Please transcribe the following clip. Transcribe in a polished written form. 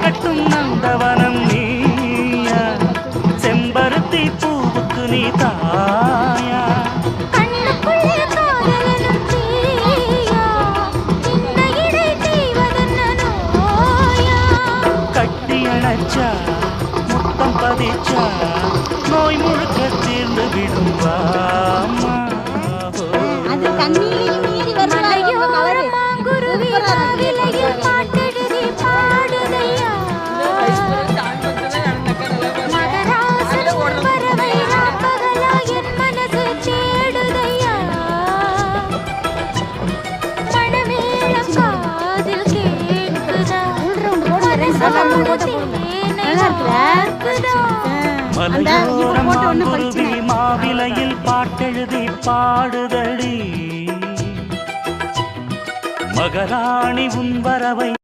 கட்டும் நந்தவனம் நீயா செம்பருத்தி பூவுக்கு நீ தாயா கட்டி அணைச்சா முத்தம் பதிச்சா நோய் முழுக்க தீர்ந்து விடுவாமா அது தண்ணியிலையும் மீறி வருவாங்க கலரு மாவிலையில் பாட்டெழுதி பாடுதடி மகராணி உன் வரவை